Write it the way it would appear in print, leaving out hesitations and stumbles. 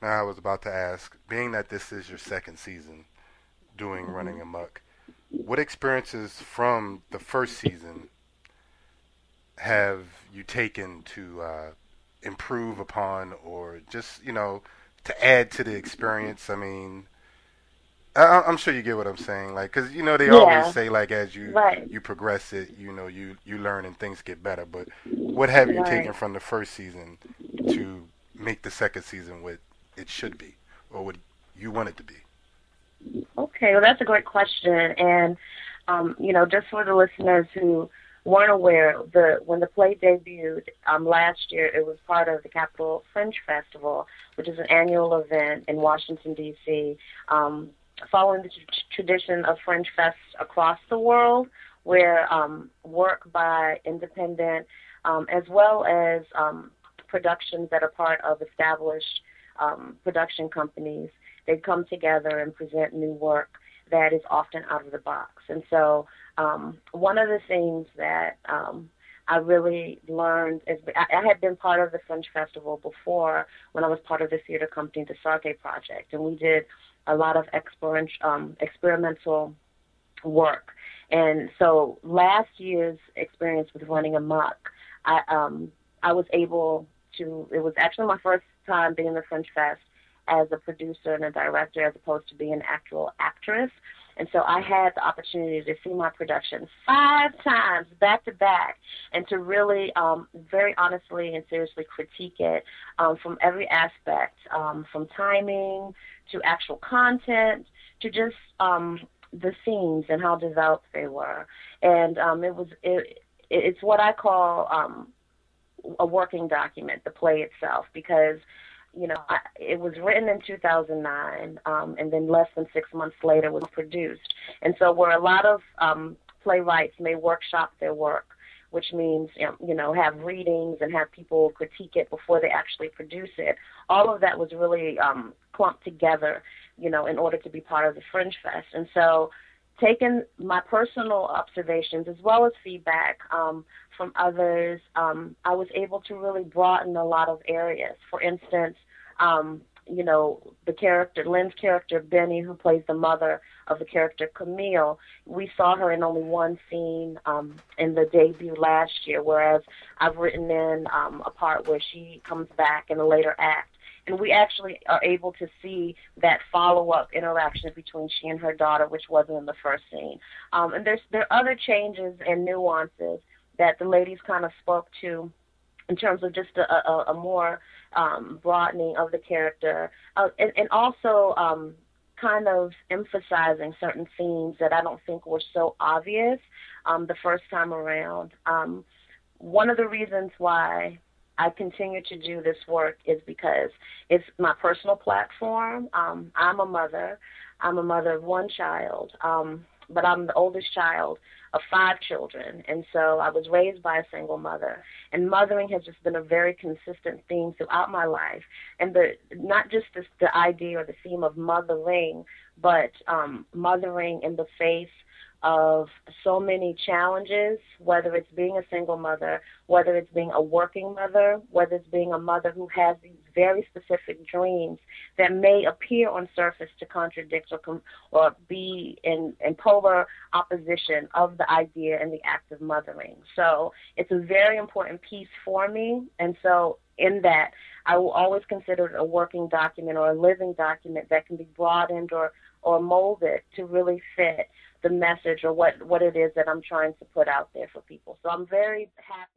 Now, I was about to ask, being that this is your second season doing Hmm. Running Amok, what experiences from the first season have you taken to improve upon, or just to add to the experience? I mean, I'm sure you get what I'm saying, like, because they always Yeah, say, like, as you right, you progress it, you learn and things get better. But what have you taken right. from the first season to make the second season what it should be, or what you want it to be? Okay, well, that's a great question. And, just for the listeners who weren't aware, when the play debuted last year, it was part of the Capitol Fringe Festival, which is an annual event in Washington, D.C., following the tradition of Fringe Fests across the world, where work by independent as well as productions that are part of established production companies, they come together and present new work that is often out of the box. And so one of the things that I really learned is I had been part of the Fringe Festival before when I was part of the theater company, the Sarte Project, and we did a lot of experimental work. And so last year's experience with Running Amok, I was able to. It was actually my first time being in the Fringe Fest as a producer and a director, as opposed to being an actual actress. And so I had the opportunity to see my production 5 times back to back, and to really, very honestly and seriously critique it from every aspect, from timing to actual content to just the scenes and how developed they were. And it's what I call a working document, the play itself, because it was written in 2009, and then less than 6 months later was produced. And so where a lot of playwrights may workshop their work, which means have readings and have people critique it before they actually produce it. All of that was really clumped together, in order to be part of the Fringe Fest. And so, taking my personal observations as well as feedback from others, I was able to really broaden a lot of areas. For instance, the character, Lynn's character, Benny, who plays the mother of the character Camille, we saw her in only one scene in the debut last year, whereas I've written in a part where she comes back in a later act. And we actually are able to see that follow-up interaction between she and her daughter, which wasn't in the first scene. And there are other changes and nuances that the ladies kind of spoke to in terms of just a more broadening of the character, and also kind of emphasizing certain themes that I don't think were so obvious the first time around. One of the reasons why I continue to do this work is because it's my personal platform. I'm a mother. I'm a mother of one child, but I'm the oldest child of 5 children. And so I was raised by a single mother. And mothering has just been a very consistent theme throughout my life. And not just the idea or the theme of mothering, but mothering in the face of so many challenges, whether it's being a single mother, whether it's being a working mother, whether it's being a mother who has these very specific dreams that may appear on surface to contradict or be in polar opposition of the idea and the act of mothering. So it's a very important piece for me. And so in that, I will always consider it a working document or a living document that can be broadened or molded to really fit the message or what it is that I'm trying to put out there for people. So I'm very happy.